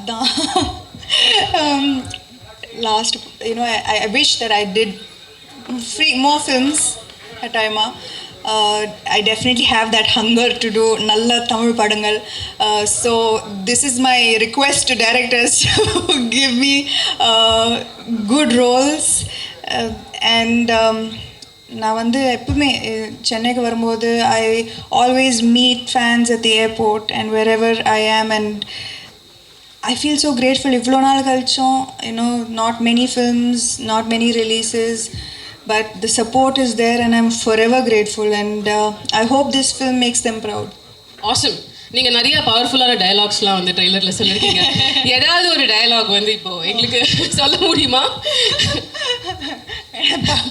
அதான் last I wish that I did more films at Aima. I definitely have that hunger to do nalla Tamil padangal. So this is my request to directors to give me good roles. And நான் வந்து எப்பவுமே சென்னைக்கு வரும்போது I always meet fans at the airport and wherever I am and I feel so grateful. இவ்வளோ நாள் கழிச்சோம் not many films, not many releases, but the support is there and I'm forever grateful and I hope this film makes them proud. Awesome. நீங்க நிறைய பவர்ஃபுல்லான டயலாக்ஸ்லாம் வந்து ட்ரெய்லர்ல சொல்லிருக்கீங்க. ஏதாவது ஒரு dialogue வந்து இப்போ எங்களுக்கு சொல்ல முடியுமா?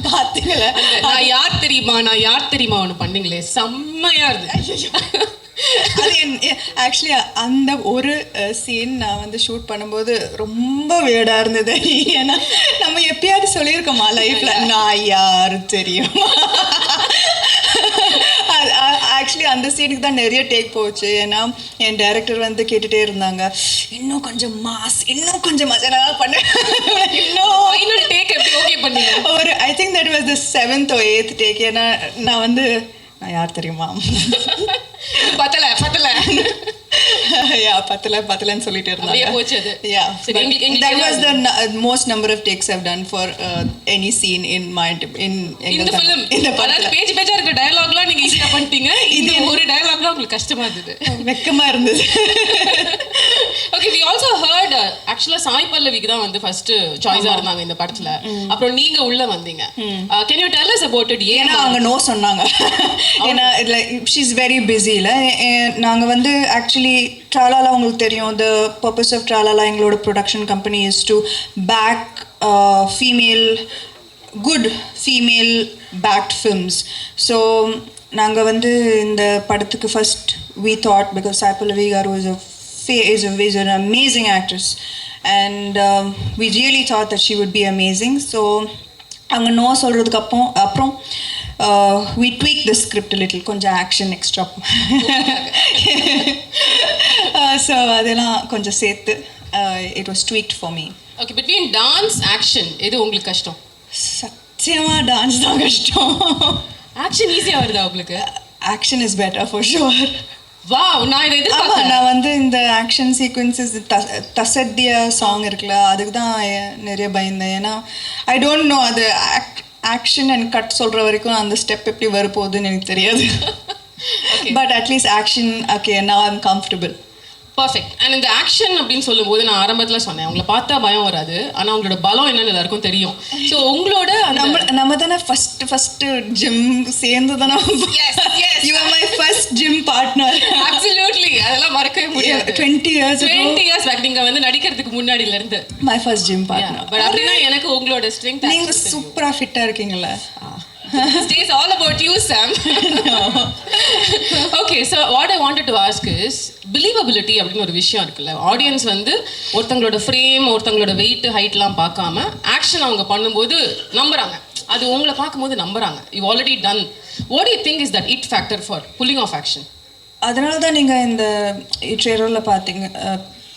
பாத்தீங்களா, நான் யார் தெரியுமா ஒன்று பண்ணீங்களே, செம்மையா இருக்கு. அது ஆக்சுவலி அந்த ஒரு சீன் நான் வந்து ஷூட் பண்ணும்போது ரொம்ப வியர்டாக இருந்தது. ஏன்னா நம்ம எப்பயாவது சொல்லியிருக்கோமா லைஃப்ல நான் யார் தெரியுமா. ஆக்சுவலி அந்த சீனுக்கு தான் நிறைய டேக் போச்சு. ஏன்னா என் டைரக்டர் வந்து கேட்டுகிட்டே இருந்தாங்க, இன்னும் கொஞ்சம் மாஸ் பண்ண இன்னும் டேக் எப்படி ஓகே பண்ணீங்க? ஒரு I think that was the 7th or 8th take. ஏன்னா நான் வந்து நான் யார் தெரியுமா பத்தல பத்தலன்னு சொல்லிட்டு இருந்தாங்க. போச்சு அது. Yeah, that was the most number of takes I've done for any scene in my in the film. அதாவது பேஜா இருக்க டயலாக்லாம் நீங்க ஈஸியா பண்ணிட்டீங்க. இந்த ஒரு டயலாக்லாம் உங்களுக்கு கஷ்டமா இருந்தது, வெக்கமா இருந்தது. Okay, we also heard actually Sai பல்லவிக்கு தான் வந்து ஃபர்ஸ்ட் சாய்ஸா இருந்தாங்க இந்த படத்துல. அப்புறம் நீங்க உள்ள வந்தீங்க. Can you tell us about it? ஏன்னா அவங்க நோ சொன்னாங்க. ஏன்னா she is very busy ல. நாங்க வந்து ஆக்சுவலி ட்ராலாலா உங்களுக்கு தெரியும், the purpose of ட்ராலாலா எங்களோட production company is to back good female backed films. So நாங்கள் வந்து இந்த படத்துக்கு first we thought, because Sai Pallavi garu is an amazing actress and we really thought that she would be amazing. So அவங்க no சொல்கிறதுக்கு அப்புறம் we tweaked the script a little, கொஞ்சம் action extra. So அதெல்லாம் கொஞ்சம் சேர்த்து it was tweaked for me. Okay, between dance action எது உங்களுக்கு கஷ்டம்? சத்தியமாக டான்ஸ் தான் கஷ்டம். ஆக்ஷன் ஈஸியாக வருதா உங்களுக்கு? Action is better for sure. Wow, நான் இதை எதிர்பார்க்கல. நான் வந்து இந்த ஆக்ஷன் சீக்வன்சஸ் தசத்திய சாங் இருக்குல்ல, அதுக்கு தான் நிறைய பயந்தேன். ஏன்னா ஐ டோன்ட் நோ அது ஆக்ஷன் அண்ட் கட் சொல்கிற வரைக்கும் அந்த ஸ்டெப் எப்படி வரப்போகுதுன்னு எனக்கு தெரியாது. But at least action okay, now I am comfortable. Perfect. And இந்த ஆக்ஷன் அப்படின்னு சொல்லும்போது நான் ஆரம்பத்தில் சொன்னேன், உங்களை பார்த்தா பயம் வராது, ஆனால் உங்களோட பலம் என்னன்னு எல்லாருக்கும் தெரியும். ஸோ உங்களோட நம்ம தானே ஃபர்ஸ்ட் ஜிம் சேர்ந்து தானே. You are my first gym partner. Absolutely. அதெல்லாம் மறக்கவே முடியாது. 20 years back நீங்க வந்து நடிக்கிறதுக்கு முன்னாடில இருந்து my first gym partner. But அப்படின்னா எனக்கு உங்களோட ஸ்ட்ரெங்த் நீங்க சூப்பரா ஃபிட்டா இருக்கீங்கல்ல. This day is all about you, Sam. No. Okay, so what I wanted to ask is believability அப்படின்னு ஒரு விஷயம் இருக்குல்ல. ஆடியன்ஸ் வந்து ஒருத்தங்களோட ஃப்ரேம், ஒருத்தங்களோட வெயிட், ஹைட்லாம் பார்க்காம ஆக்ஷன் அவங்க பண்ணும்போது நம்புறாங்க. அது உங்களை பார்க்கும்போது நம்புறாங்க. You already done. What do you think is that it factor for pulling off action? அதனால தான் நீங்கள் இந்த ட்ரெய்லரில்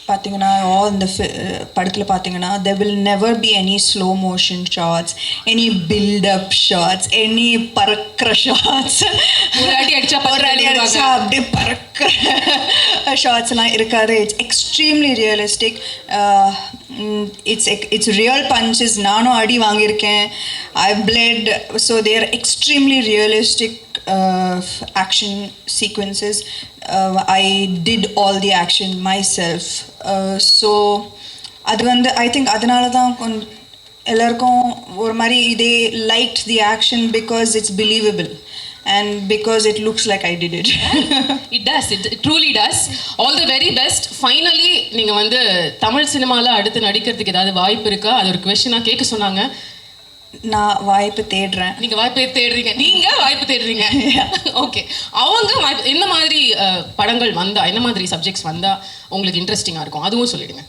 பார்த்தீங்கன்னா இந்த படத்தில் பார்த்தீங்கன்னா there will never be any slow motion shots, any build up shots, any பறக்கிற shots. ஒரு அடி அடிச்சா அப்படியே பறக்கிற ஷார்ட்ஸ்லாம் இருக்காது. It's extremely realistic. It's real punches. நானும் அடி வாங்கியிருக்கேன். I bled. So they're extremely realistic action sequences. I did all the action myself. So அது வந்து ஐ திங்க் அதனால தான் எல்லாருக்கும் ஒரு மாதிரி இதே liked the action because it's believable and because it looks like I did it. It does. It truly does. All the very best. Finally நீங்க வந்து தமிழ் சினிமால அடுத்து நடிக்கிறதுக்கு ஏதாவது வாய்ப்பு இருக்கா? அது ஒரு क्वेश्चन கேட்க சொன்னாங்க. நான் வாய்ப்பு தேடுறேன். நீங்க வாய்ப்பு தேடுறீங்க. ஓகே, அவங்க என்ன மாதிரி படங்கள் வந்தா, என்ன மாதிரி சப்ஜெக்ட்ஸ் வந்தா உங்களுக்கு இன்ட்ரெஸ்டிங்கா இருக்கும், அதுவும் சொல்லிடுங்க.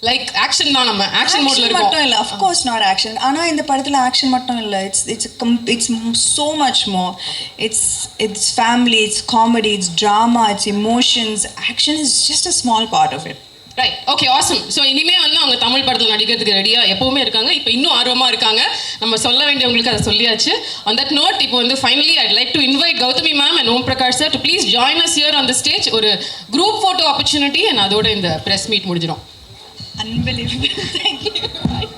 லைக் ஆக்ஷன் தான், நம்ம ஆக்ஷன் மோட்ல ஆக்ஷன் இருக்கோம். மட்டும் இல்லை, அஃப்கோர்ஸ் நாட் ஆக்ஷன். ஆனால் இந்த படத்தில் ஆக்ஷன் மட்டும் இல்லை, it's so much more. It's family, it's comedy, it's drama, it's emotions. Action is just a small part of it. Right, okay, awesome. So இனிமே வந்து அவங்க தமிழ் படத்தில் நடிக்கிறதுக்கு ரெடியாக எப்பவுமே இருக்காங்க. இப்போ இன்னும் ஆர்வமாக இருக்காங்க. நம்ம சொல்ல வேண்டியவங்களுக்கு அதை சொல்லியாச்சு. ஆன் தட் நோட், இப்போ வந்து finally I'd like to invite Gautami ma'am and Om Prakash sir to please join us here on the stage. ஒரு குரூப் ஃபோட்டோ ஆப்பர்ச்சுனிட்டி அண்ட் அதோட இந்த ப்ரெஸ் மீட் முடிஞ்சிடும். Unbelievable. Thank you.